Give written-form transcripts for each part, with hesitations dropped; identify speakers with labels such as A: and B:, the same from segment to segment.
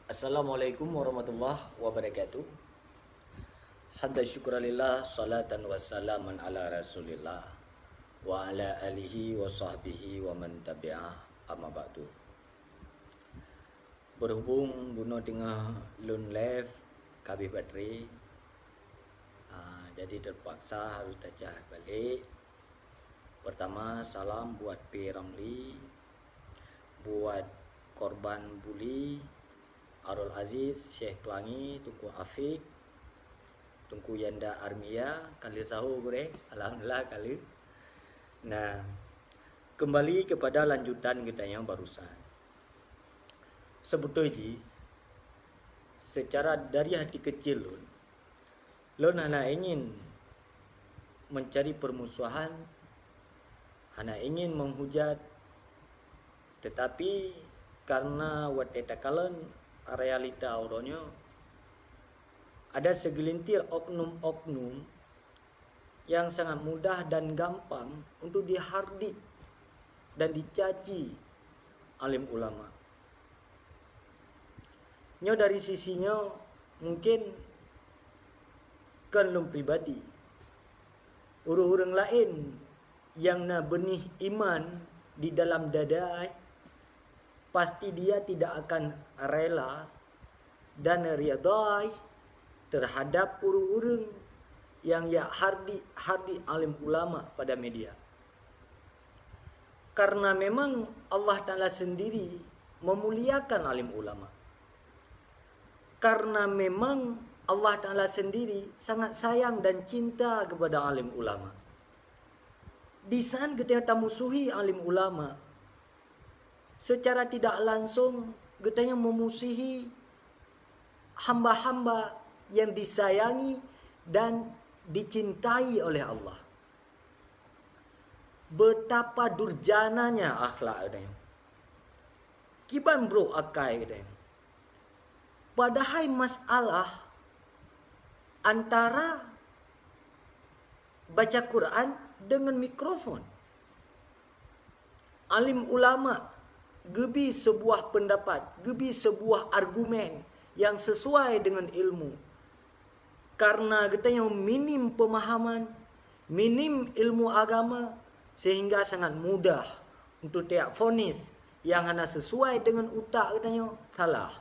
A: Assalamualaikum warahmatullahi wabarakatuh. Hamdan syukralillah, salatan wassalaman ala rasulillah wa ala alihi wa sahbihi wa man tabi'ah, amma ba'du. Berhubung buno tengah lun left kabih bateri, jadi terpaksa harus tajah balik. Pertama, salam buat P. Ramli, buat korban buli Arul Aziz, Syekh Pelangi, Tunku Afiq, Tunku Yanda Armia, kali sahur gue, alhamdulillah kali. Nah, kembali kepada lanjutan kita yang barusan. Sebetulnya, secara dari hati kecil lun hanya ingin mencari permusuhan, hanya ingin menghujat, tetapi karena watetakalon realita orangnya ada segelintir oknum-oknum yang sangat mudah dan gampang untuk dihardik dan dicaci alim ulama. Nyo dari sisinya mungkin kan lum pribadi, orang lain yang na benih iman di dalam dada, pasti dia tidak akan rela dan riadai terhadap orang-orang yang hardi alim ulama pada media. Karena memang Allah Ta'ala sendiri memuliakan alim ulama. Karena memang Allah Ta'ala sendiri sangat sayang dan cinta kepada alim ulama. Di saat kita musuhi alim ulama, secara tidak langsung kita memusuhi hamba-hamba yang disayangi dan dicintai oleh Allah. Betapa durjananya akhlak kita. Kiban bro akai kita. Padahal masalah antara baca Quran dengan mikrofon. Alim ulama gebi sebuah pendapat, gebi sebuah argumen yang sesuai dengan ilmu. Karena kita yang minim pemahaman, minim ilmu agama, sehingga sangat mudah untuk tiap vonis yang hanya sesuai dengan utak kita yang salah.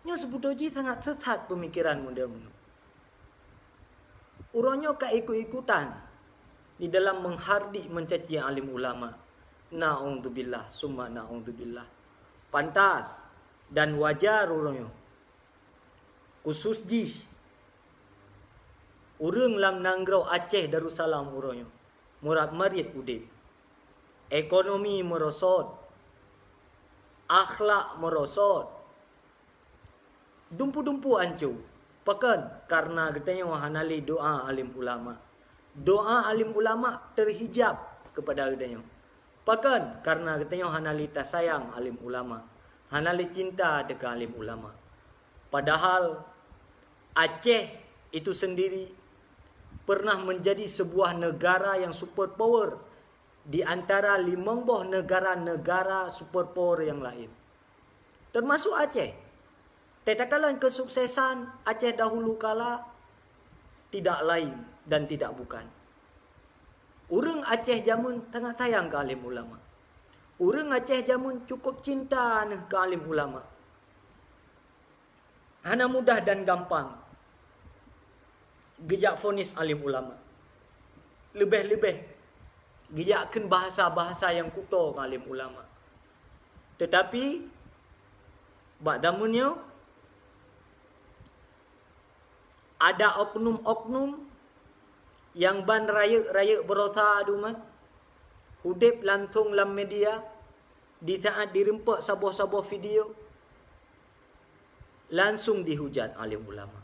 A: Nya sebetulnya sangat sesat pemikiran model-model. Urangnya keikut-ikutan di dalam menghardik mencaci alim ulama. Na'udzubillah, summa na'udzubillah. Pantas dan wajar orangnya. Khusus di urang lam Nangrau Aceh Darussalam orangnya. Murad marid udip. Ekonomi merosot. Akhlak merosot. Dumpu-dumpu ancu. Pakan karena katanya wahanali doa alim ulama. Doa alim ulama terhijab kepada katanya. Pakan karena katanya hanalita sayang alim ulama, hanali cinta dekat alim ulama. Padahal Aceh itu sendiri pernah menjadi sebuah negara yang superpower di antara 5 negara-negara superpower yang lain. Termasuk Aceh. Tetakalan kesuksesan Aceh dahulu kala tidak lain dan tidak bukan. Urang Aceh jamun tengah sayang ke alim ulama. Urang Aceh jamun cukup cinta ke alim ulama. Hana mudah dan gampang gejak fonis alim ulama. Lebih-lebih gejakkan bahasa-bahasa yang kuto ke alim ulama. Tetapi bak damunnya ada oknum-oknum yang ban raya berosa aduman hudip langsung dalam media di saat dirempak sebuah video langsung dihujat alim ulama.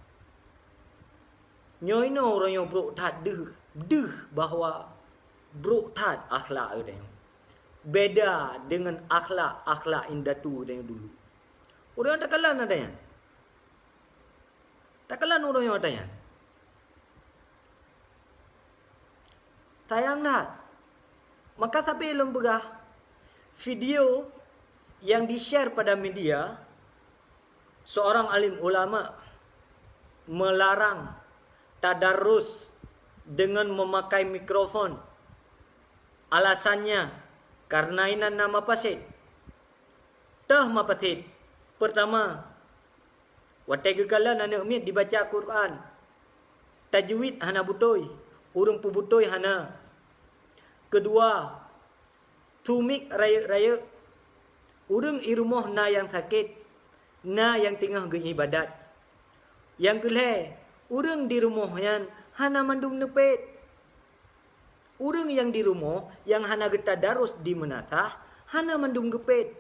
A: Nyoino orangnya bro tak deh bahawa bro tak akhlak dia. Beda dengan akhlak indatu yang dulu. Orang tak kalah nadanya. Tak kalah orang yang adanya. Tayang nak. Maka sampai lembegah video yang di-share pada media seorang alim ulama melarang tadarus dengan memakai mikrofon. Alasannya karena inan nama pasit. Tah mapasit. Pertama, watai gegala anak mit dibaca Quran. Tajwid hana butoi, urung pu butoi hana. Kedua, tumik raya-raya urung irumoh na yang sakit, na yang tengah beribadat. Yang kelih, urung di rumahnya hana mandum nepet. Urung yang di rumah yang hana geta darus di menatah hana mandum gepet.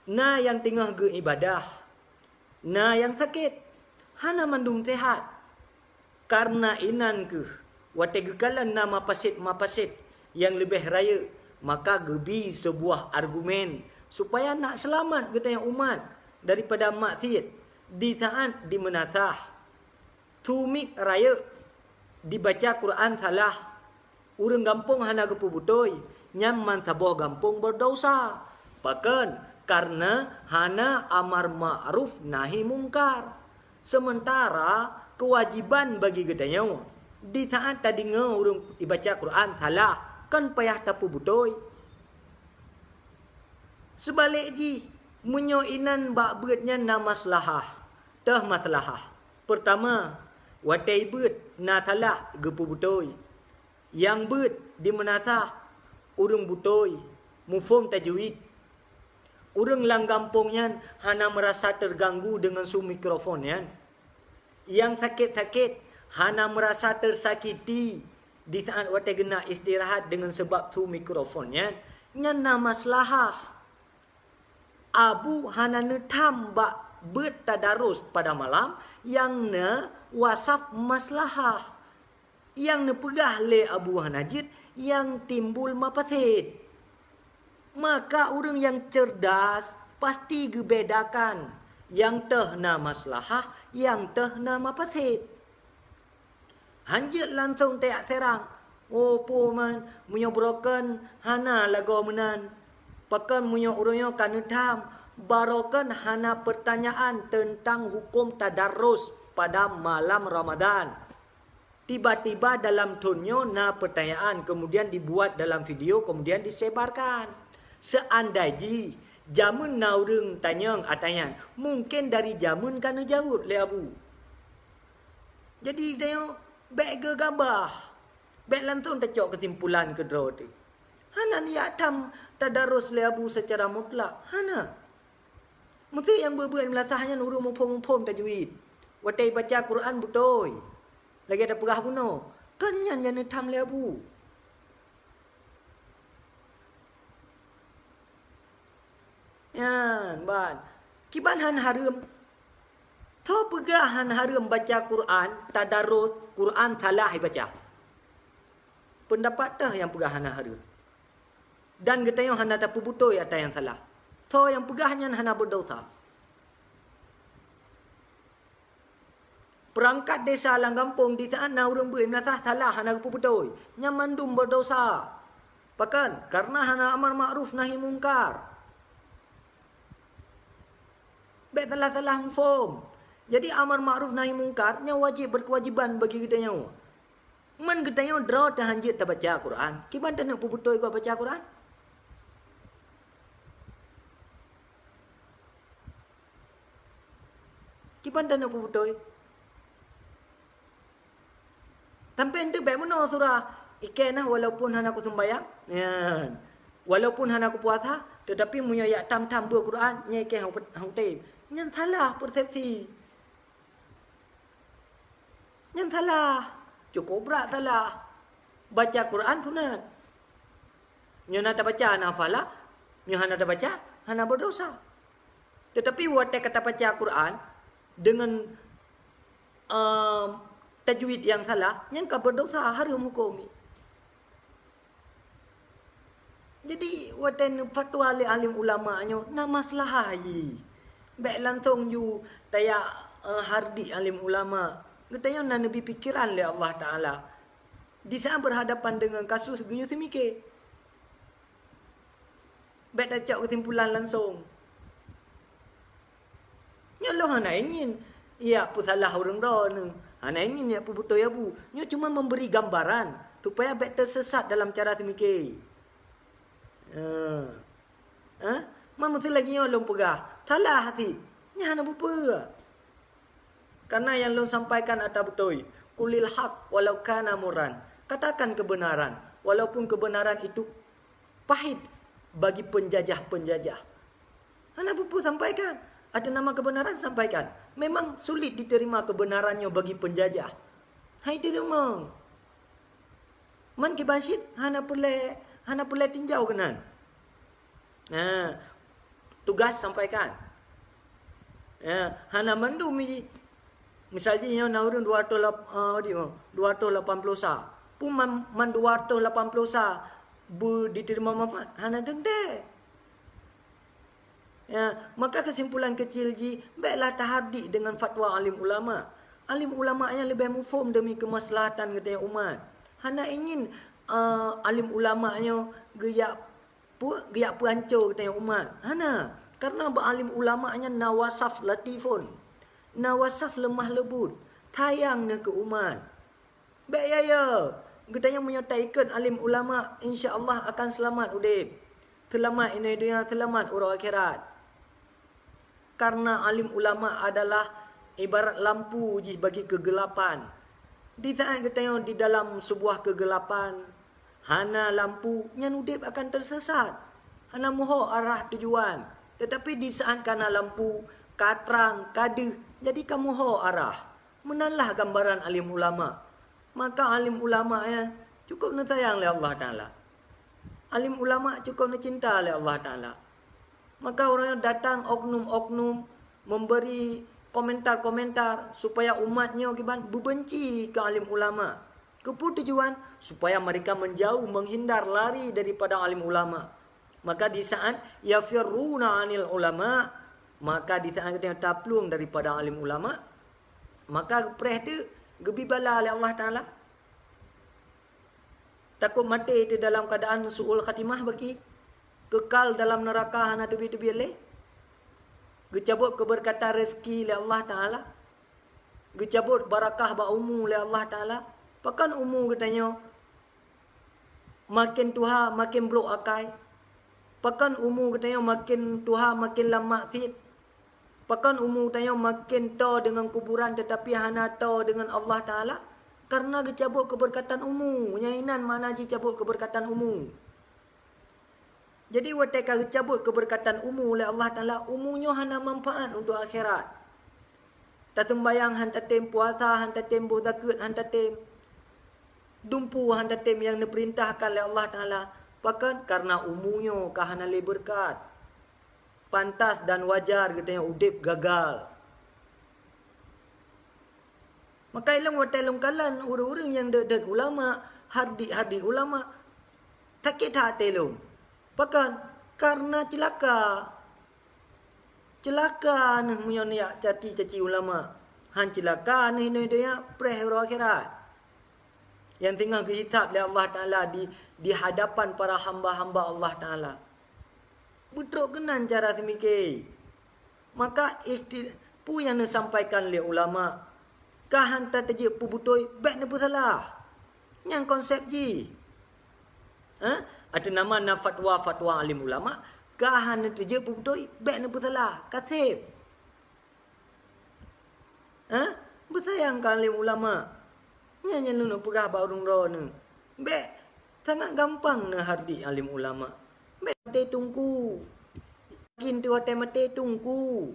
A: Na yang tengah beribadah, na yang sakit hana mandum sehat. Karena inan ke watai gekalan nama mapasit yang lebih raya, maka gebi sebuah argumen supaya nak selamat kita yang umat daripada maksiat di saat di menatah tumik raya dibaca Quran salah, urang gampung hana gepu butoi nyaman taboh gampung berdosa. Bahkan karena hana amar ma'ruf nahi mungkar. Sementara kewajiban bagi gedanya di saat tadi urang dibaca Quran salah kan payah tapu butoi. Sebalik ji menyoinan bak beutnya na maslahah. Tah maslahah. Pertama, watai beut na salah gepu butoi. Yang beut di menatah urang butoi, mufhum tajwid. Urang lang kampungnya hana merasa terganggu dengan su mikrofon ya. Yang sakit-sakit hana merasa tersakiti di saat watai kena istirahat dengan sebab tu mikrofonnya. Nyana maslahah. Abu hana netam bak bertadarus pada malam yang ne wasaf maslahah. Yang ne pegah le Abu Hanajid yang timbul mapathid. Maka orang yang cerdas pasti gebedakan yang tehna maslahah, yang tehna mapathid. Hanjit langsung tak terang. Oh po man munyo broken hana lago menan. Pakan munyo uronyo kanutam barokan hana pertanyaan tentang hukum tadarus pada malam Ramadan. Tiba-tiba dalam tonyo na pertanyaan kemudian dibuat dalam video kemudian disebarkan. Seandainya jamun na urang tanyang atayan mungkin dari jamun kana jawab le Abu. Jadi dia baik ke gabah. Baik langsung tercok kesimpulan ke droti. Hana niat tam tadarus le Abu secara mutlak. Hana. Mesti yang berbuat melatahnya urung mumpum-mumpum tajwid. Watai baca Quran butoi. Lagi ada perah bunuh. Kan yang tam le Abu. Yan, ban. Kiban han harum. Tho pegahan harum baca Quran, tadarus Quran salah baca. Pendapat dah yang pegahan harum. Dan getayong hana tapu butoi atau yang salah. Tho yang pegahnya hana berdosa. Perangkat desa lang kampung di sana urang bui menatah salah hana tapu butoi. Nyamandum berdosa. Bahkan karena hana amar ma'ruf nahi mungkar. Baik telah mufhum. Jadi amar ma'ruf nahi mungkar nya wajib berkewajiban bagi kita nyawa. Man kita nyawa draw dah hanjit tak baca Quran. Kiban tak nak puputoi kau baca Quran? Kiban tak nak puputoi? Sampai ente baik mana surah ikan walaupun hana aku sembahyang. Ya. Walaupun hana aku puasa, tetapi munyo ya tam-tam dua Quran nya ikan hang tem. Yang salah persepsi. Yang salah. Cukup berat salah. Baca Quran sunat. Yang nak baca nafalah. Yang nak baca, hana berdosa. Tetapi watai kata baca Quran dengan tajwid yang salah, yang kau berdosa harum hukum. Jadi watai fatwa alim ulama nyo na maslahah ji. Baik langsung you taya hardi alim ulama. Katanya nak nabi pikiran le Allah Ta'ala. Di saat berhadapan dengan kasus geyu semikir. Baik tak cak kesimpulan langsung. Nya lo hana ingin ia pu salah orang ron. Hana ingin ia pu betul ya bu. Nya cuma memberi gambaran supaya bet tersesat dalam cara memikir. Ha? Mana tu lagi yang lo pegah. Salah hati. Nya hana bupa. Karena yang lo sampaikan ada betul. Kulil haq walau kana muran. Katakan kebenaran walaupun kebenaran itu pahit bagi penjajah-penjajah. Hana bupa sampaikan. Ada nama kebenaran sampaikan. Memang sulit diterima kebenarannya bagi penjajah. Hai terima. Man ke basit hana pula tinjau kenan. Tugas sampaikan. Hana mandu misalnya yang naurun 280 sa. Pun man 280 sa diterima manfaat. Hana dende. Maka kesimpulan kecil ji, baiklah tahardik dengan fatwa alim ulama. Alim ulama yang lebih mufhum demi kemaslahatan kita umat. Hana ingin alim ulama nya geyak hancur kita umat. Hana, karena alim ulama nya nawasaf latifun. Nawasaf lemah lembut, tayang ke umat. Baik ya. Kita yang menyertaikan alim ulama insya-Allah akan selamat udip. Selamat ini dunia, selamat urang akhirat. Karena alim ulama adalah ibarat lampu bagi kegelapan. Di saat kita yang di dalam sebuah kegelapan, hana lampu, nyan udip akan tersesat. Hana moho arah tujuan. Tetapi di saat kana lampu, katrang, kade, jadi kamu ho arah. Menalah gambaran alim ulama. Maka alim ulama yang cukup netayang oleh Allah Ta'ala. Alim ulama cukup cinta oleh Allah Ta'ala. Maka orang yang datang oknum-oknum memberi komentar-komentar supaya umatnya berbenci ke alim ulama. Keputujuan supaya mereka menjauh, menghindar, lari daripada alim ulama. Maka di saat yafirruna anil ulama, maka di saat kita taplung daripada alim ulama, maka perih tu gebibala oleh Allah Ta'ala. Takut mati itu dalam keadaan su'ul khatimah bagi. Kekal dalam neraka hana tebi-tebi leh. Gecabut keberkatan rezeki oleh Allah Ta'ala. Gecabut barakah ba'umu oleh Allah Ta'ala. Pakan umu katanya, makin tuha makin blok akai. Pakan umu katanya makin tuha makin lama fit. Pakan umu katanya makin to dengan kuburan tetapi hana to dengan Allah Ta'ala. Karena gecabut keberkatan umu. Nyainan mana ji cabut keberkatan umu. Jadi watika cabut keberkatan umu oleh Allah Ta'ala, umunya hana manfaat untuk akhirat. Tak sembayang hanta tem puasa, hanta tem zakat, hanta tem dumpu, hanta tem yang diperintahkan oleh Allah Ta'ala. Bahkan karena umunya kahana le berkat. Pantas dan wajar katanya udip gagal. Maka ilang watai longkalan orang-orang yang dekat ulama, hardi ulama, takit hati long. Bahkan karena celaka ni punya caci ulama. Han celaka ni dia prehro akhirat. Yang tengah dihisab oleh Allah Ta'ala di hadapan para hamba-hamba Allah Ta'ala. Betul kenan cara semikir. Maka pu yang disampaikan oleh ulama. Kahan tak terjadi pu betul, baik ni pu salah. Yang konsep ji. Ada nama fatwa alim ulama. Kahan ni terjadi pu betul, baik ni pu salah. Kasib. Bersayang kan alim ulama. Nyanyi lu nak pegah baurung roh ni. Baik. Sangat gampang nak hardi alim ulama. Baik. Mati tunggu. Yakin tu hati mati tunggu.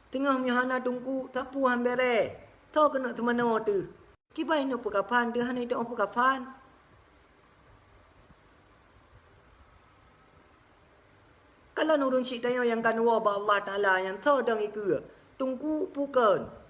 A: Tengah myahana tunggu. Tapu hambere. Tahu kena semana tu. Kibai nak pekafan. Dia hanya itu orang pekafan. Kalau nurun syik tanya yang kan wabah Allah Ta'ala. Yang tahu dang iku. Tunggu bukan.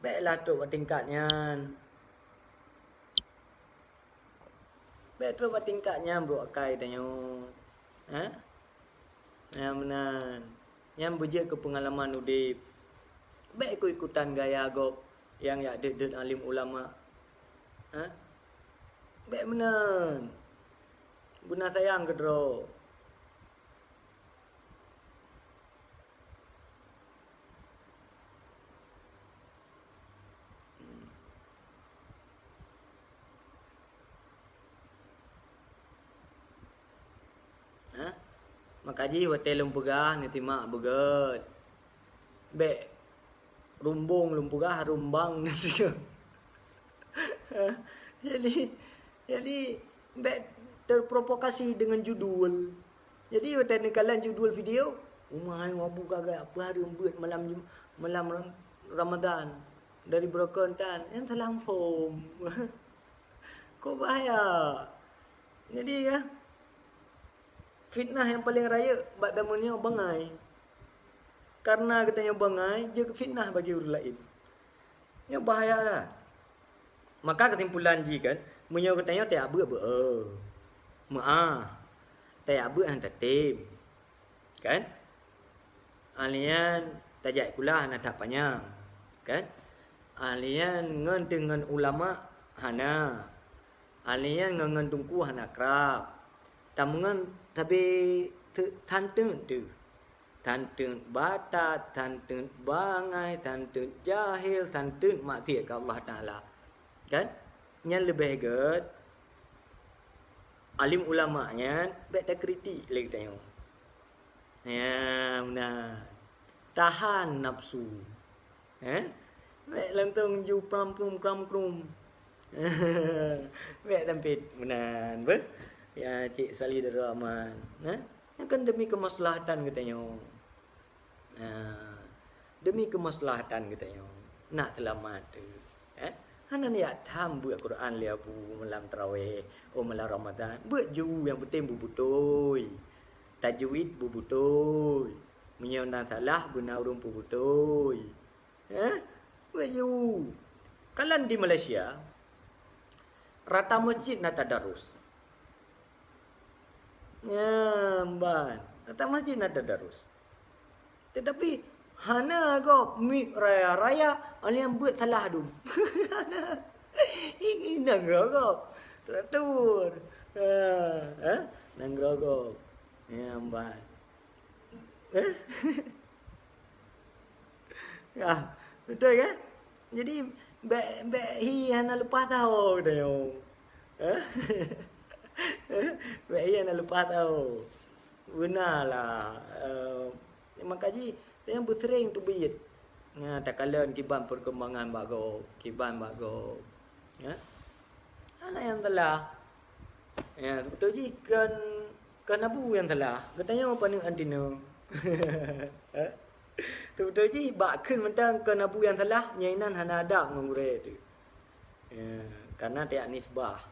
A: Baiklah tu buat tingkatnya. Baik tu buat tingkatnya bro akai tanya. Ha? Yang benar. Yang berja ke pengalaman udip. Baik ikut-ikutan gaya agok yang ya ded alim ulama. Ha? Baik benar. Guna sayang ke dro. Ha? Makaji hotel lumpugah ni timak beget. Baik rumbung lumpugah rumbang ni juga. Jadi baik terprovokasi dengan judul. Jadi waktu kalian judul video, umai wabu kagak apa hari umbut malam Ramadan dari broken tan yang telah form. Kau bahaya. Jadi ya fitnah yang paling raya bab tamunya bangai. Karena katanya bangai, dia fitnah bagi orang lain. Ya bahaya lah. Maka kesimpulan ji kan, munyo katanya tak apa. Maah. Tak apa han tatim. Kan? Alian tajak kulah nak tak panjang. Kan? Alian ngan dengan ulama hana. Alian ngan tungku hana krab. Tamungan tapi tantun tu. Tantun batat, tantun bangai, tantun jahil, tantun maksiat ke Allah Taala. Kan? Yang lebih good alim ulamanya baik tak kritik lagi tengok. Ya, benar. Tahan nafsu. Baik lantung ju pram-prum. Baik tampit benar. Ber? Ya, Cik Salih Darul Rahman. Yang kan demi kemaslahatan katanya. Demi kemaslahatan katanya. Nak selamat tu. Hana ni atam buat Quran lia bu malam tarawih, malam Ramadan. Buat ju yang penting bu betul. Tajwid bu betul. Menyondang salah guna urung bu betul. Buat ju. Kalian di Malaysia rata masjid nak tadarus. Ya, ban. Rata masjid nak tadarus. Tetapi hana go mik raya alian buat salah tu. Hana. Ini nang rogo. Teratur. Nang rogo. Ya amban. Ya, betul kan? Jadi hi hana lupa tahu dah. Hi hana lupa tahu. Benarlah. Makanya yang bersering tu biyit. Tak kalian kiban perkembangan bago, kiban bago. Anak yang telah. Ya, betul ji kan abu yang telah. Katanya apa ni antino. Betul ji bakun mentang kan abu yang telah nyainan hana ada ngure tu. Ya, karena tak nisbah.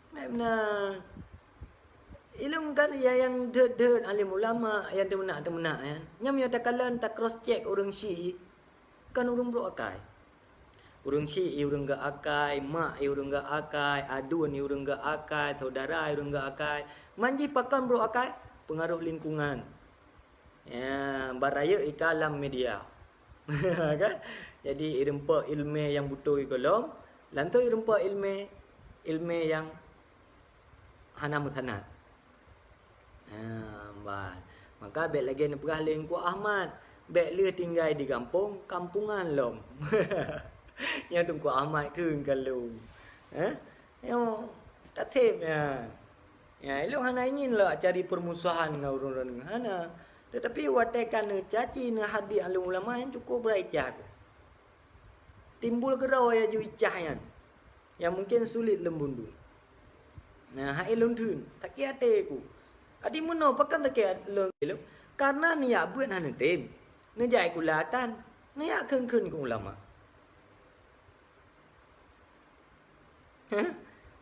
A: Benar. Ilmu kan yang ded alim ulama yang temenak kan. Nyam yang tak kalan tak cross check orang Syi'i kan orang bro akai. Orang Syi'i orang ga akai, mak orang ga akai, adun orang ga akai, saudara orang ga akai. Manji pakan bro akai pengaruh lingkungan. Ya, baraya ikalam media. Kan? Jadi irempa ilmu yang butuh ikolom, lantu irempa ilmu yang hana mutanat. Maka baik lagi nak perah lengku Ahmad. Baik le tinggal di kampung, kampungan lom. Yang tungku Ahmad ke kalau. Yang tak tepnya. Ya, elok hana ingin lah cari permusuhan dengan orang-orang hana. Tetapi watekan caci ne hadir alim ulama yang cukup bericah. Timbul gerau ya ju icah yang mungkin sulit lembundu. Nah, hai luntun, tak kira ku. Adi muno pakan tak kira leng. Karena ni ya buat hana tem. Ni jai kulatan, ni ya keun ku ulama.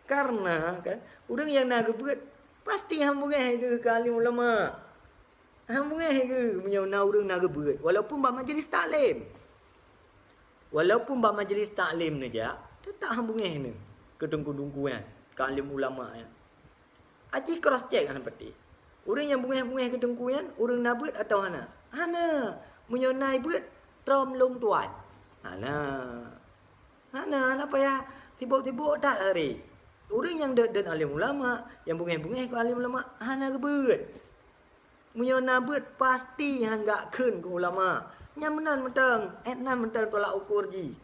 A: Karena kan orang yang nak buat pasti hambungan ke alim ulama. Hang bungeh ke menyona urang nak beut. Walaupun ba majlis taklim. Walaupun ba majlis taklim ni je, tetap hang bungeh ni. Kedungku-dungku kan. Kalim ulama ya. Aji cross check hang peti. Urang yang bungeh-bungeh kedungku kan, urang nak beut atau hana? Hana. Menyona beut trom long tuan. Hana apa ya? Tibuk-tibuk tak hari. Urang yang dan alim ulama, yang bungeh-bungeh ke alim ulama, hana ke beut. Menyona beut pasti hang gak keun ke ulama. Nyamenan mentang, etnan mentang tolak ukur ji.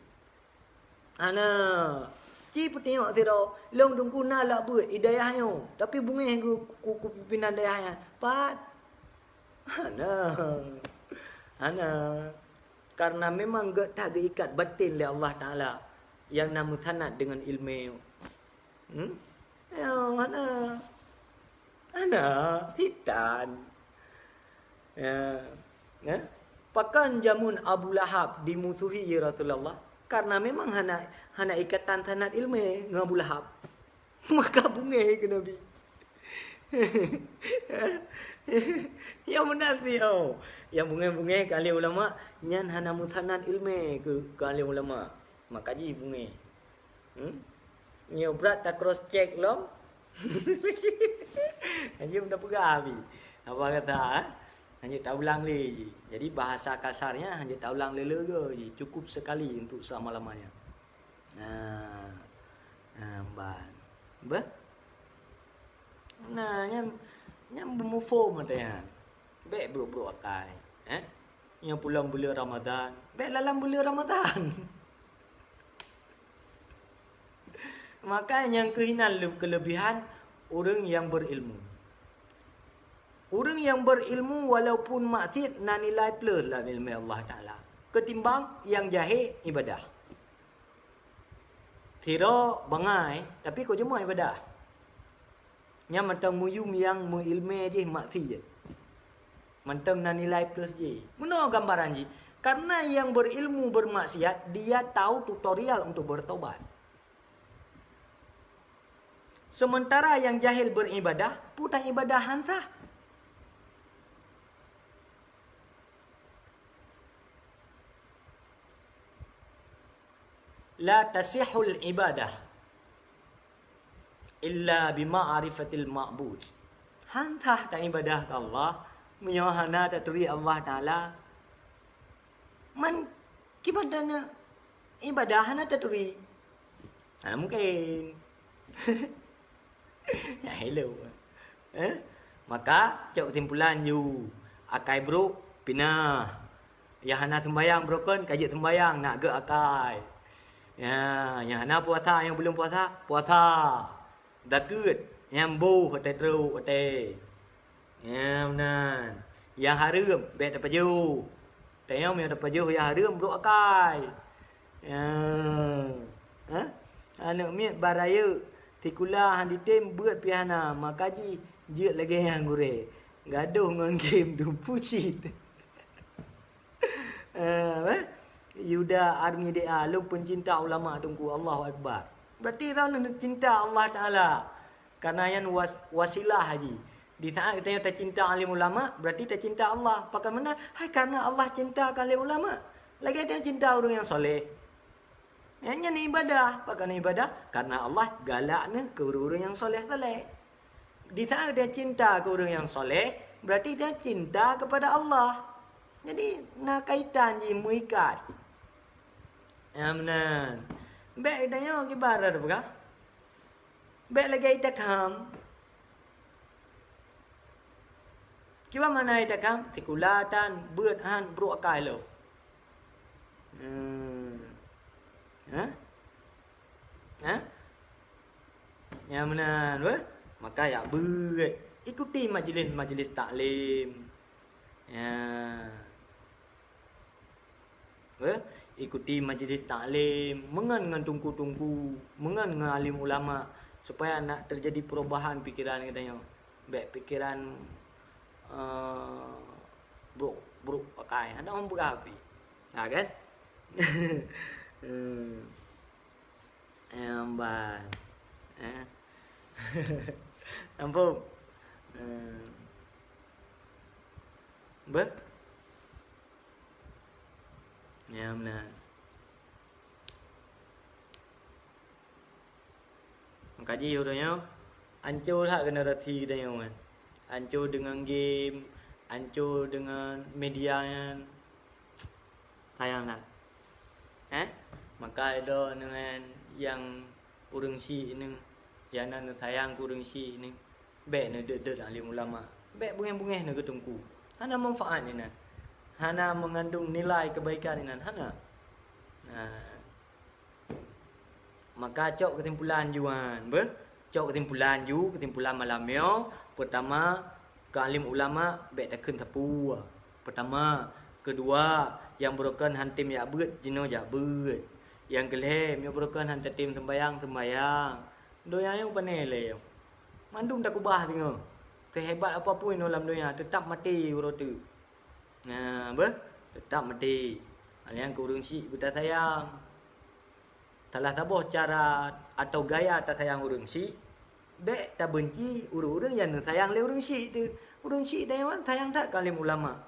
A: Ana. Ci petengok tiro, long dungku na lak beut hidayahnya. Tapi bungeh ku pimpinan dayahnya. Pat. Ana. Karena memang tak ikat batin oleh Allah Taala yang nama sanad dengan ilmu. Ana. Hitan. Pakan jamun Abu Lahab dimusuhi ya Rasulullah karena memang hana ikatan sanad ilmu dengan Abu Lahab. Maka bungeh ke Nabi. Yang benar dia. Yang bungeh-bungeh ke ahli ulama nyan hana musanad ilmu ke ahli ulama. Maka ji bungeh. Nyo berat tak cross check lom. Anjing dah pegah habis. Apa kata? Hanya tak ulang lagi. Jadi bahasa kasarnya hanya tak ulang lele je. Cukup sekali untuk selama-lamanya. Ban. Ba? Yang bermufo matanya. Baik bro-bro akai. Yang pulang bulan Ramadan. Baik dalam bulan Ramadan. Maka yang kelebihan orang yang berilmu. Orang yang berilmu walaupun maksiat nak nilai plus lah ilmu Allah Ta'ala. Ketimbang yang jahil ibadah. Tiro bangai tapi kau cuma ibadah. Yang mentang muyum yang mengilmu je maksiat. Mentang nak nilai plus je. Mana gambaran je? Karena yang berilmu bermaksiat dia tahu tutorial untuk bertobat. Sementara yang jahil beribadah putang ibadah hantah. La tasihul ibadah illa bima'rifatil ma'bud. Hantah tak ibadah ke Allah, menyahana tak turi Allah Ta'ala. Man kibadana ibadah hana tak turi. Mungkin. Ya hello. Maka cok timpulan you akai bro pinah. Ya hana sembayang broken kajik sembayang nak ge akai. Ya, yang hana puasa yang belum puasa, puasa. Dakut yang bu hotel teruk hotel. Ya benar. Yang harum bet dapat jauh. Tengok yang dapat jauh yang harum bro akai. Ya. Anak miat baraya tikula handi tem buat piana makaji jeut lagi yang gure. Gaduh ngon game du pucit. Yuda army dia lu pencinta ulama tunggu Allahu Akbar. Berarti orang nak cinta Allah Taala. Karena yang wasilah haji. Di saat kita tak cinta alim ulama, berarti tak cinta Allah. Pakai mana? Hai karena Allah cinta alim ulama. Lagi dia cinta orang yang soleh. Yang ni ibadah, pakai ibadah karena Allah galaknya ke orang yang soleh-soleh. Di saat dia cinta ke orang yang soleh, berarti dia cinta kepada Allah. Jadi nak kaitan je mengikat. Ya benar. Baik tanya kibar ada bukan? Baik lagi itakam. Kibar mana itakam? Tikulatan, beut han bro akai lo. Ya benar, maka ya beut. Ikuti majlis taklim. Ya. Ikuti majlis taklim, mengan tungku-tungku, mengan alim ulama supaya nak terjadi perubahan pikiran katanya. Baik pikiran buruk pakai. Ada orang berapi. Ha kan? Amban. Nampak? Ber? Ya benar. Kaji udahnya hancur hak generasi kita yang kan. Hancur dengan game, hancur dengan media yang sayang nak. Maka ada dengan yang urang si ni, yang nan sayang urang si ni. Baik ni dek alim ulama. Baik bungeh-bungeh nak ketungku. Hana manfaat ni nan. Hana mengandung nilai kebaikan ni nan. Hana. Maka cok kesimpulan juan. Cok kesimpulan malamnya. Pertama, ke alim ulama baik tak kena tapu. Pertama, kedua, yang berokan hantim ya beut jino ya beut. Yang kelem yang berokan hantim sembayang. Doa yang panele. Mandum tak kubah tengok. Sehebat apapun dalam dunia tetap mati urut tu. Tetap mati. Alian kurung si buta sayang. Salah tabuh cara atau gaya tak sayang urang si. Bek tak benci urang yang sayang le urang si tu. Urang si dah yang sayang tak kalim ulama.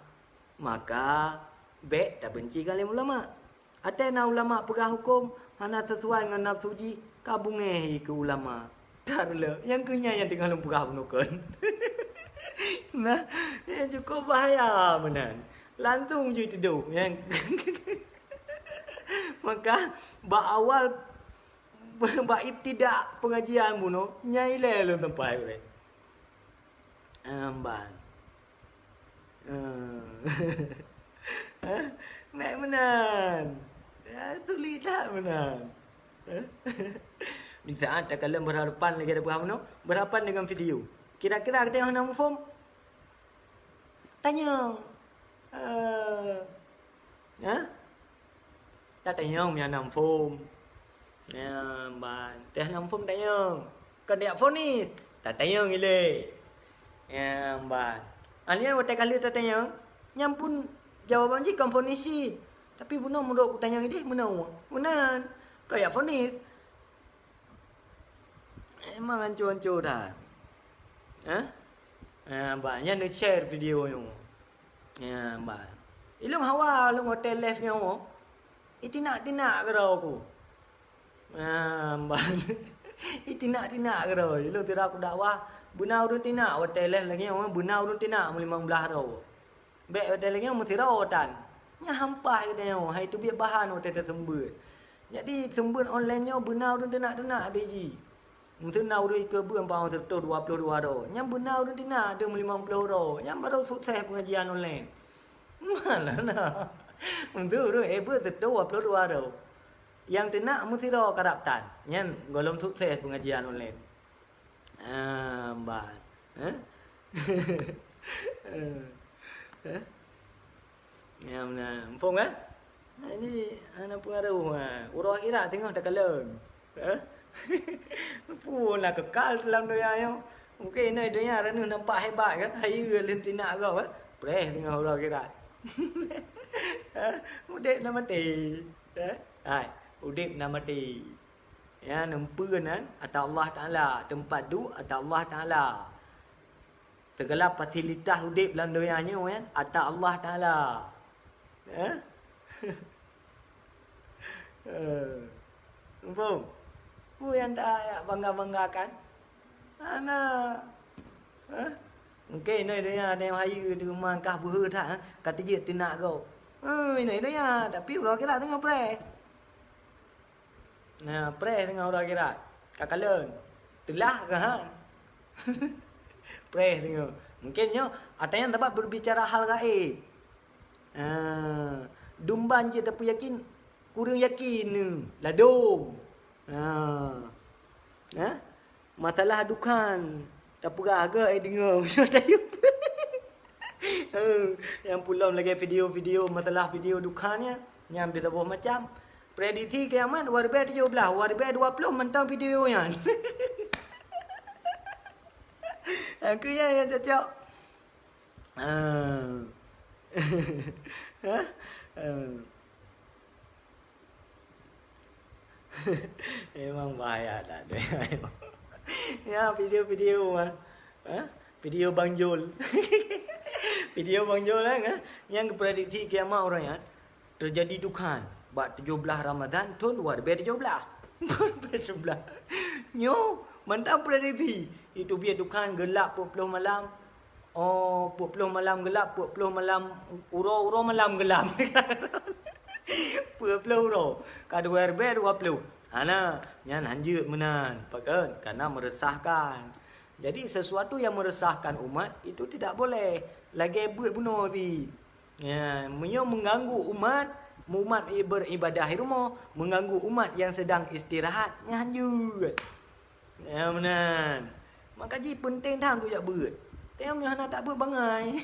A: Maka bek tak benci kalim ulama. Ada na ulama pegah hukum hana sesuai dengan nafsu ji kabungehi ke ulama. Darle yang kunya yang tengah pegah bunukan. Nah, yang cukup bahaya benar. Lantung je tidur yang maka awal ibtidak pengajian bunuh nyai le lu tempat ore. Amban. Nek menan. Ya tulis tak menan. Di saat tak kalian berharapan lagi ada berapa berharapan dengan video. Kira-kira kita yang nak form tanya. Ta tanya yang nam form. Ban, teh nam form tanya. Kan dia form ni, ta tanya gile. Ban. Ania wate kali ta tanya, nyampun jawaban ji komponisi. Tapi benar menurut aku tanya ini benar. Kayak form ni. Emang hancur-hancur dah. Banyak nak share video ni. Ban. Ilmu hawa lu hotel live nya. Itinak ke aku. Ban. Itinak ke dah. Lu tira aku dakwah benar urut tinak hotel live lagi orang benar urut tinak 15 dah. Bek hotel lagi mesti rawatan. Nya hampah ke dia. Hai tu biar bahan hotel tersembut. Jadi sembut online nya benar urut tinak ada ji. Mesti nak urut ke bukan bang 122 dah. Nya benar urut tinak ada 50 dah. Yang baru sukses pengajian online. Mana nak. Untuk hebat setua peluru ada. Yang tenak mesti dah kadaptan. Yang golong sukses pengajian online. Ban. Ya mana. Empung ini anak pengaruh. Urang akhirat tengok tak kalah. Pun lah kekal dalam dunia yang. Mungkin ini dunia rana nampak hebat kan. Hai len tinak kau Preh tengok urang akhirat. Udip nak mati. Udip nak mati. Ya, nempeun atau Allah Taala, tempat duduk atau Allah Taala. Segala fasilitas udip dalam dunia ni kan atau Allah Taala. Empung. Yang tak bangga-banggakan. Ana. Mungkin ini dia ada yang haya di rumah kah buah tak kata je tinak kau. Ini dia tapi orang kira tengah pre. Pre tengah orang kira. Kakalen. Telah kan. Pre tengok. Mungkinnya ada yang dapat berbicara hal gaib. Dumban je tapi yakin kurang yakin ladung. Masalah dukan. Tak pernah agak dengar macam tayup. Yang pulau lagi video-video masalah video dukannya yang bisa buat macam prediksi kiamat 2017, 2020 mentang video yang. Aku yang cocok. Memang bahaya dah. Ya video-video video Bang Jol. Video Bang Jol kan yang prediksi kiamat orang ya. Terjadi dukan. Bak 17 Ramadan tu luar biasa 17. 11. Nyo, mantap prediksi. Itu biar dukan gelap 40 malam. Oh, 40 malam gelap, 40 malam uro malam gelap. 40 uro. Ka 2020. Ana, nyan hanjut menan. Pakan karena meresahkan. Jadi sesuatu yang meresahkan umat itu tidak boleh. Lagi buat bunuh ti. Ya, mengganggu umat beribadah di rumah, mengganggu umat yang sedang istirahat, nyanjut. Ya menan. Maka ji penting tham tu jak beut. Tem yang tak beut bangai.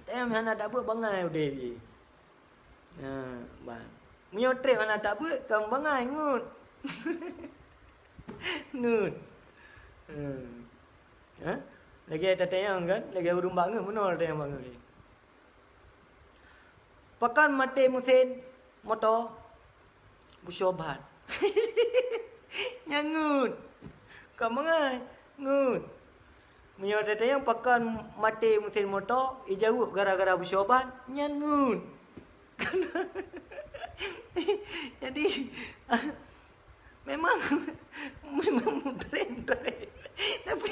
A: Tem yang tak beut bangai udah ji. Bang. Menyotrek mana tak beut kam bangai ngut. Ngut. Lagi ada tayang kan? Lagi urung bangun menol tayang bangun ni. Pakan mati mesin motor bersobat. Nyangut. Kamu ngai ngut. Menyo ada tayang pakan mati mesin motor ijauh gara-gara bersobat nyangut. Jadi memang trend. Tapi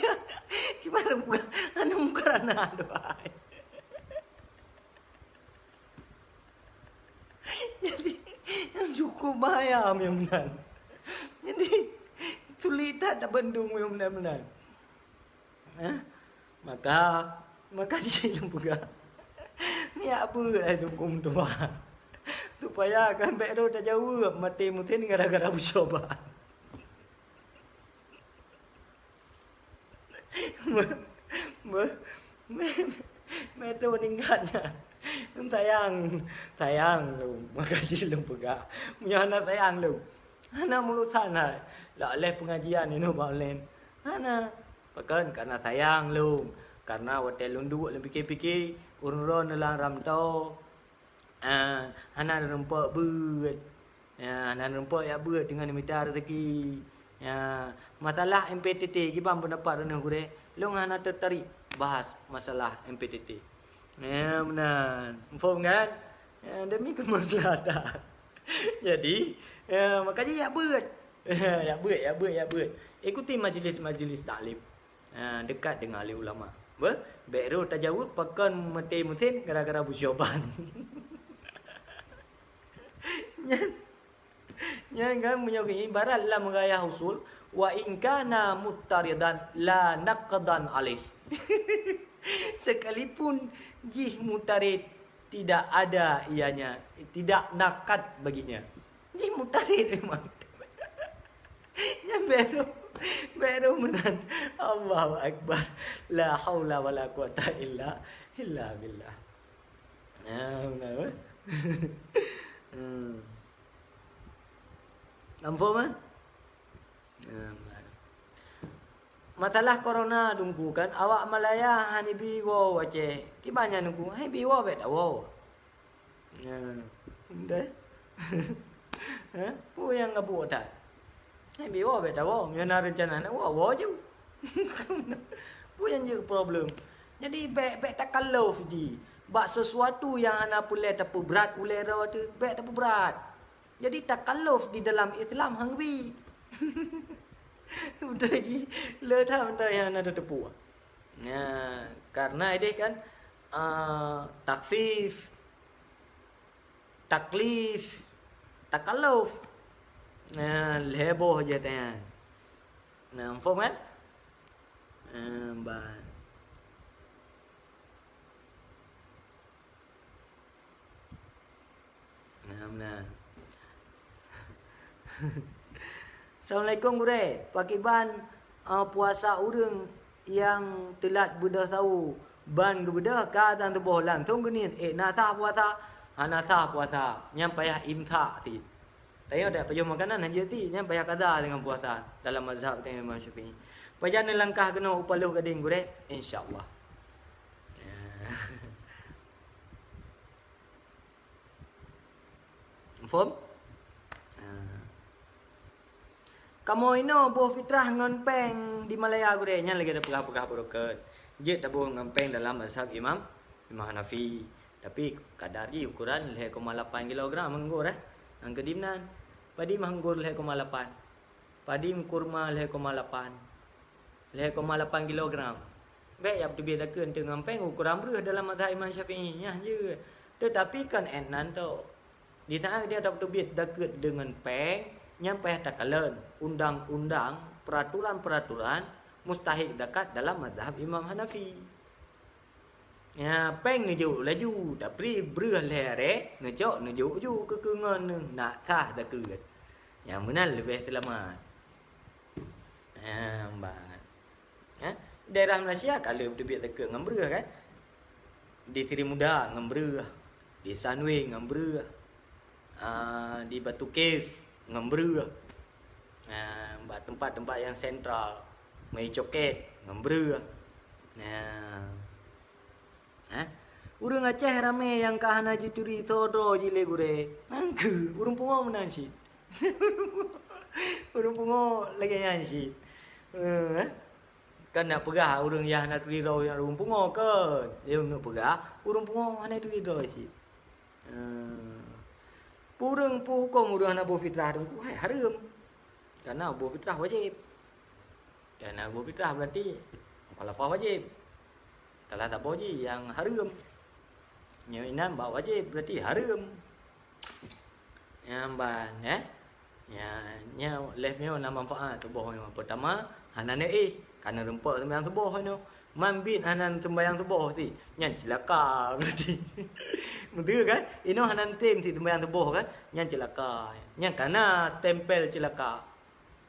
A: gimana bukan anak muka anak doai. Jadi yang cukup bahaya yang benar. Jadi sulit tak bendung yang benar-benar. Maka dia juga. Ni apa lah hukum tua. Supaya kan baik tak jauh mati mutin gara-gara bersobat. Metro meningkatnya. Tayang lu. Makasih lu pegak. Punya anak tayang lu. Anak mulut sana. Lah oleh pengajian ini balen. Anak. Pakan karena tayang lu. Karena hotel lu duduk lu fikir-fikir. Urun-urun dalam ramtau. Anak rumput beut. Anak rumput ya beut dengan minta rezeki. Masalah MPTT gimana pendapat dengan gue? Lu ngana tertarik bahas masalah MPTT. Benar. Faham kan? Demi kemaslahatan. Jadi, makanya ya beut. Ya beut. Ikuti majlis-majlis taklim. Dekat dengan ahli ulama. Baru tajawud pakan mati mutin gara-gara bersyuban. Yang kan menyokong ibarat la menggaya usul wa in kana muttaridan la naqdan alaih. Sekalipun jih mutarid tidak ada ianya, tidak nakad baginya. Jih mutarid memang. Yang baru menan. Allahu akbar. La haula wala quwata illa billah. Benar. Nampak kan? Masalah corona dungku kan awak Malaya hani biwo wace. Kibanya nungku hai biwo bet awo. Dah. Pu yang ngabu dah. Hai biwo bet awo, nyana rencana nak awo je. Pu yang je problem. Jadi bet tak kalau di. Bak sesuatu yang ana pulai tapu berat ulera tu, bet tapu berat. Jadi takalluf di dalam Islam hangwi. Betul ji. Ledah mentah yang ada tepu. Karena ini kan takfif, taklif, takalluf. Leboh je tanya. Faham kan? Ban. Nah. Assalamualaikum gure. Pakiban puasa urang yang telat bedah tahu ban gebedah ka dan tubuh lan tong genin nata puasa nata puasa nyam payah imta ti. Tayo dak payah makanan haja ti nyam payah kada dengan puasa dalam mazhab Imam Syafi'i. Pajan langkah kena upaluh gading gure insyaallah. Faham? Kamu ino buah fitrah ngempeng di Malaya gue nya lagi ada pegah-pegah broken. Je tak buah ngempeng dalam mazhab Imam Hanafi. Tapi kadar je ukuran 0,8 kg menggur ang kedimnan. Padi menggur 0,8. Padi kurma 0,8. 0,8 kg. Baik ya betul tak ke untuk ngempeng ukuran berah dalam mazhab Imam Syafi'i nya je. Tetapi kan enan tu. Di sana dia tak betul dekat dengan peng nyampai takalan undang-undang peraturan-peraturan mustahil dekat dalam mazhab Imam Hanafi. Ya, peng ngejuk laju tapi berah lere ngejuk ju kekengan nak kah dekat. Yang mana lebih selamat. Mbak. Daerah Malaysia kalau betul dekat dengan berah kan. Di Seri Muda dengan berah. Di Sunway dengan berah. Di Batu Cave ngembru tempat-tempat yang sentral mai coket ngembru urang Aceh ramai yang kahana jituri todo jile gure angke urang pungo menansi urang pungo lagi nyansi kan nak pegah urang yang nak turi ro yang urang pungo ke dia nak pegah urang pungo hana turi ro si Purang hukum udah nak buah fitrah dengku haram. Karena buah fitrah wajib. Karena buah fitrah berarti falafah wajib. Kalau tak wajib yang haram. Nyoinan bawa wajib berarti haram. Yang ban nya leftnya nama manfaat tubuh yang pertama hanane karena rempah sembahyang tubuh tu. Mambit hanan sembahyang tubuh si nyan celaka berarti. Betul kan? Ino hanan tem si sembahyang tubuh kan nyan celaka. Nyan kana stempel celaka.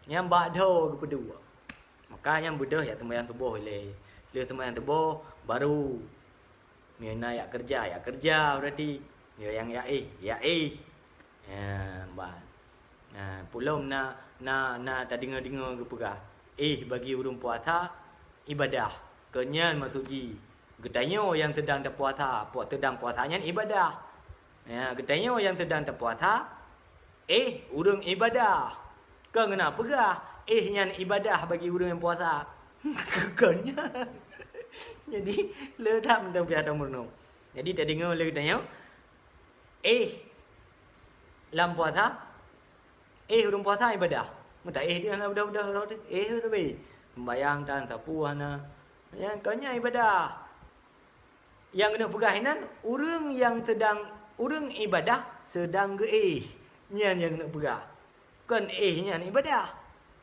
A: Nyan badho kedua. Maka yang bedah ya sembahyang tubuh le. Le sembahyang tubuh baru mina ya kerja berarti. Yo yang ya ban. Pulom na tak dengar ke pegah. Bagi urang puasa ibadah. Kenyan maksudji. Getanyo yang sedang terpuasa, sedang puasanya ibadah. Ya, getanyo yang sedang terpuasa urang ibadah. Kenapa pegah? Nyan ibadah bagi urang yang puasa. Kenyan. Jadi ledam dah biar murno. Jadi tak dengar le getanyo. Lam puasa urang puasa ibadah. Muta dia nak budak-budak tapi sembayang dan sapu hana. Yang kanya ibadah. Yang kena pegahinan urang yang sedang urang ibadah sedang ge nyan yang nak pegah. Kan nyan ibadah.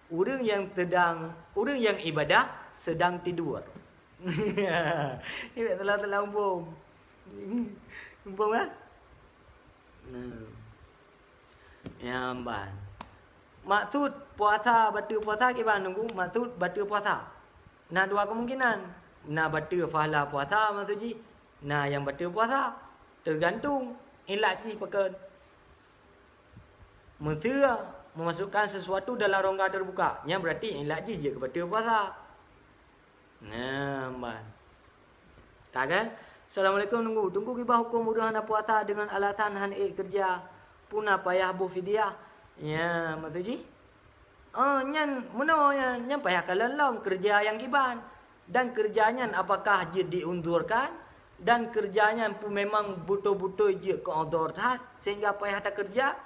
A: Urang yang ibadah sedang tidur. Ini telah umpum. Umpum kan? Ban. Maksud puasa batal puasa ke ban nunggu maksud batal puasa. Nah dua kemungkinan. Nah batal pahala puasa maksudji. Nah yang batal puasa tergantung ilakji pakai. Mesra memasukkan sesuatu dalam rongga terbuka. Yang berarti ilakji je ke batal puasa. Ban. Tak kan? Assalamualaikum nunggu. Tunggu kibah hukum mudah nak puasa dengan alasan han kerja. Puna payah bu fidyah. Ya maksudji. Nyan muno nyan payah kalalom kerja yang kiban dan kerjanya apakah je diundurkan dan kerjanya pun memang betul-betul je keundur tat sehingga payah tak kerja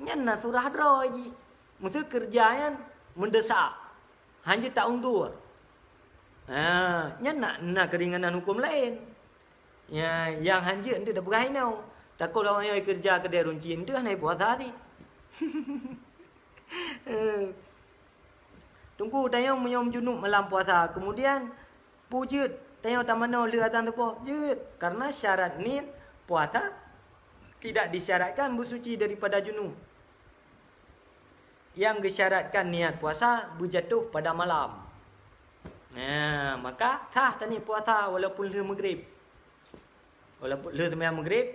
A: nyan na surah dro ji mesti kerjanya mendesak hanya tak undur nyan nak keringanan hukum lain ya yang hanya dia dah berai nau takut orang yang kerja kedai runcin dia naik puasa ni. Tunggu tayang menyom junub malam puasa. Kemudian pujud tayang tamano liatan tepo. Jud karena syarat niat puasa tidak disyaratkan bersuci daripada junub. Yang disyaratkan niat puasa berjatuh pada malam. Maka sah tani puasa walaupun le maghrib. Walaupun le sembahyang maghrib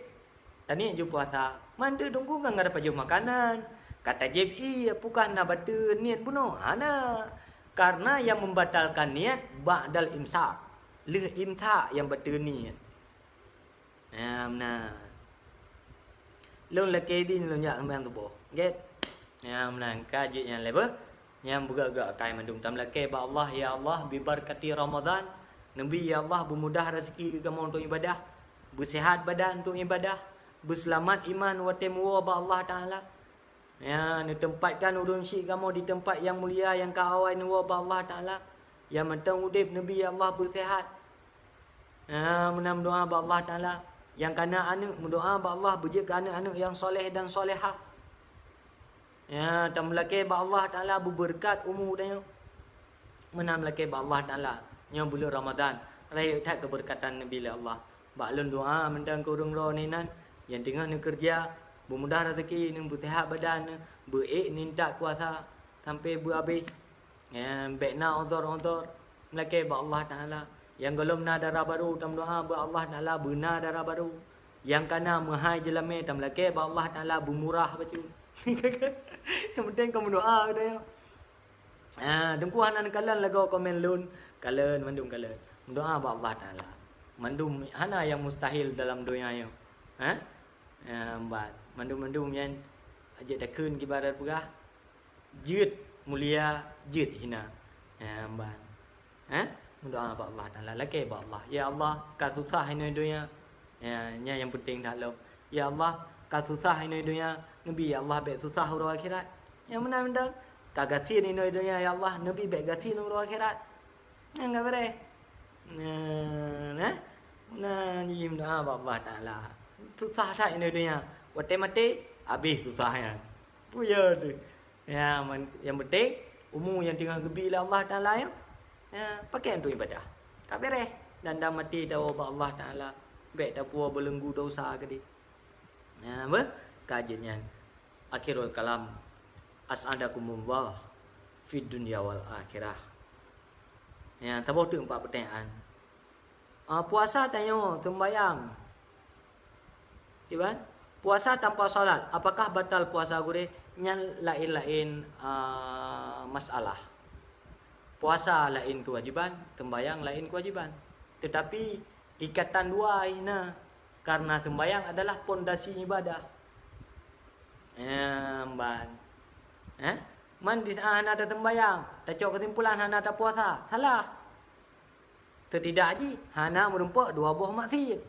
A: tani ju puasa. Mantu tunggu kan ada pajuh makanan. Kata JBI bukan nak batal niat bunuh. Karena yang membatalkan niat ba'dal imsak. Le imsak yang batal niat. Nah. Long laki din long yak sembahyang tubuh. Get. Nah, kaji yang lebar. Yang bergerak kai mandum tam lake ba Allah ya Allah bi barakati Ramadan. Nabi ya Allah bermudah rezeki kamu untuk ibadah, bersihat badan untuk ibadah, berselamat iman wa temwa ba Allah Taala. Ya, ni tempatkan urun syik kamu di tempat yang mulia yang kau awai nuwa ba Allah Taala. Yang mentang udip Nabi ya Allah bersihat. Menam doa ba Allah Taala. Yang kana anak berdoa ba Allah berjaga anak-anak yang soleh dan solehah. Ya, tam lake ba Allah Taala berberkat umur dia. Menam lake ba Allah Taala yang bulan Ramadan. Raya tak keberkatan Nabi Allah. Baklun doa mentang kurung ro ni nan yang tengah ni kerja bermudah rezeki ni bersihat badan nintak kuasa sampai berhabis. Yang bekna odor-odor lake ba Allah Taala. Yang golom na darah baru tam doa ba Allah Taala benar darah baru. Yang kana mahai jelame tam lake ba Allah Taala bermurah bacu. Yang penting kamu doa dia. Dengku hanan kalan lagu komen lun kalen mandum kalen. Doa ba Allah Taala. Mandum hana yang mustahil dalam dunia yo. Bat mandum yang ajak dakun kibarat pegah. Jid mulia, jid hina. Bat. Doa ba Allah Taala lake ba Allah. Ya Allah, ka susah ini dunia. Nya yang penting dah lo. Ya Allah, ka susah ini dunia. Nabi ya Allah baik susah urang akhirat. Yang mana kagatin ini dunia ya Allah, Nabi baik gatin urang akhirat. Enggak boleh. Ni doa ba Allah Taala. Susah tak ini dunia. Wate mati habis susahnya. Tu ya tu. Ya, yang penting umur yang tengah gebi lah Allah Taala ya. Pakai untuk ibadah. Tak beres. Dan dah mati dah ba Allah Taala. Baik tak puas belenggu dosa ke dia. Apa? Kajiannya akhirul kalam as'adakumullah fid dunya wal akhirah. Tabuh tu 4 pertanyaan. Puasa tanya sembahyang. Tiban? Puasa tanpa salat, apakah batal puasa gure? Yang lain-lain masalah. Puasa lain kewajiban, sembahyang lain kewajiban. Tetapi ikatan dua ina karena sembahyang adalah pondasi ibadah. Man di hana ada sembahyang, tak cok kesimpulan hana ada puasa. Salah. Tidak ji, hana merumpak 2 buah maksiat.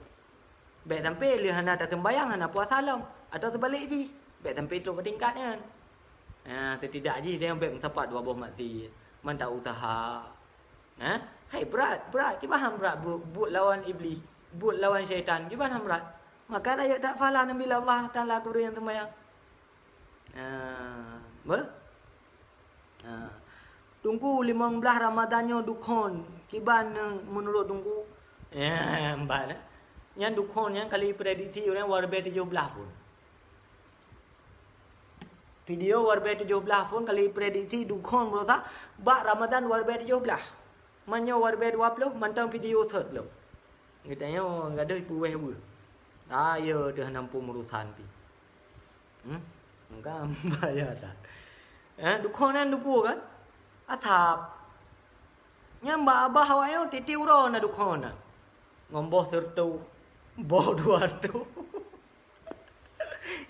A: Baik sampai li hana ada sembahyang, hana puasa lam. Atau sebalik ji, baik sampai itu ketingkatnya. Tidak ji dia baik mendapat 2 buah maksiat. Man tak usaha. Hai berat. Kita faham berat buat lawan iblis, buat lawan syaitan. Kita faham berat. Maka ayat tak faham Nabi Allah Taala guru yang sembahyang. Tunggu 15 Ramadannya dukun kiban menurut tunggu mbak yang dukun yang kali prediksi orang warbe 17 pun video warbe 17 pun kali prediksi dukun berota bak Ramadan warbe 17 manyo warbe 20 mantang video third lo katanya enggak ada puweh bu ya dah nampung urusan pi enggak bayar tak dukonan dupu kan atap nyamba abah awayo titi uro na dukona ngomboh sertu boh dua tu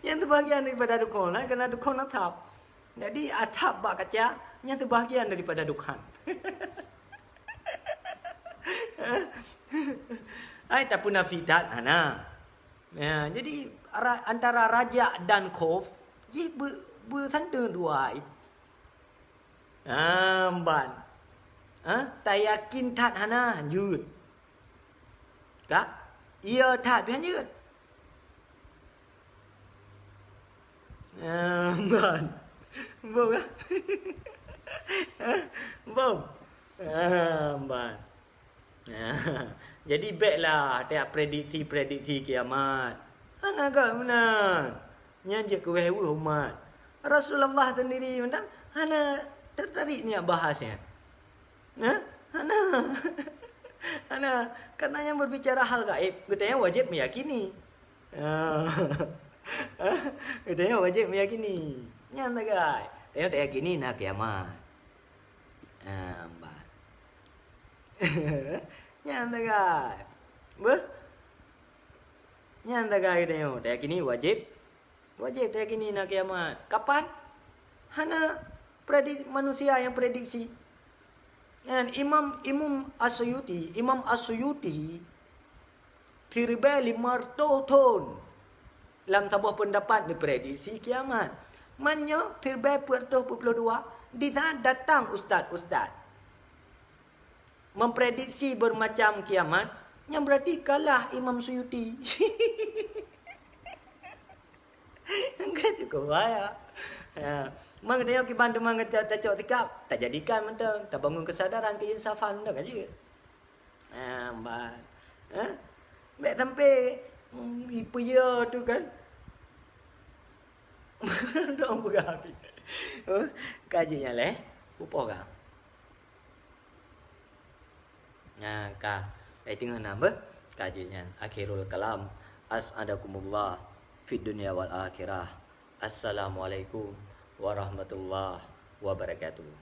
A: yang terbahagian daripada dukona karena dukon atap jadi atap bak kaca yang terbahagian daripada dukan ai tak pun nafidat jadi antara raja dan khof ji bersandar dua ban tak yakin tak hanaยืด kak ia tak biar ยืด ban bom kan bom ban jadi baiklah ada prediksi kiamat agak benar nyanyi kewewe umat Rasulullah sendiri macam hana tertarik ni bahasnya. Hana karena yang berbicara hal gaib, katanya wajib meyakini. Katanya wajib meyakini. Nyata guys. Tengok tak yakini nak kiamat. Nyata guys. Nyata guys tengok tak yakini wajib tak yakini nak kiamat. Kapan? Hana manusia yang prediksi. Dan Imam As-Suyuti tirbai 500 tahun dalam sebuah pendapat diprediksi kiamat. Maknanya tirbai 42 di sana datang ustaz-ustaz memprediksi bermacam kiamat, yang berarti kalah Imam Suyuti. Kan cukup bahaya. Mang dia ki bantu mang tak cocok tikap, tak jadikan mentang, tak bangun kesadaran keinsafan dah aja. Mbak. Baik sampai ipuya tu kan. Dong bergapi. Kajinya leh, upo ka. Ka ai tengah nama kajinya akhirul kalam. As'adakumullah fid dunya wal akhirah. Assalamualaikum warahmatullahi wabarakatuh.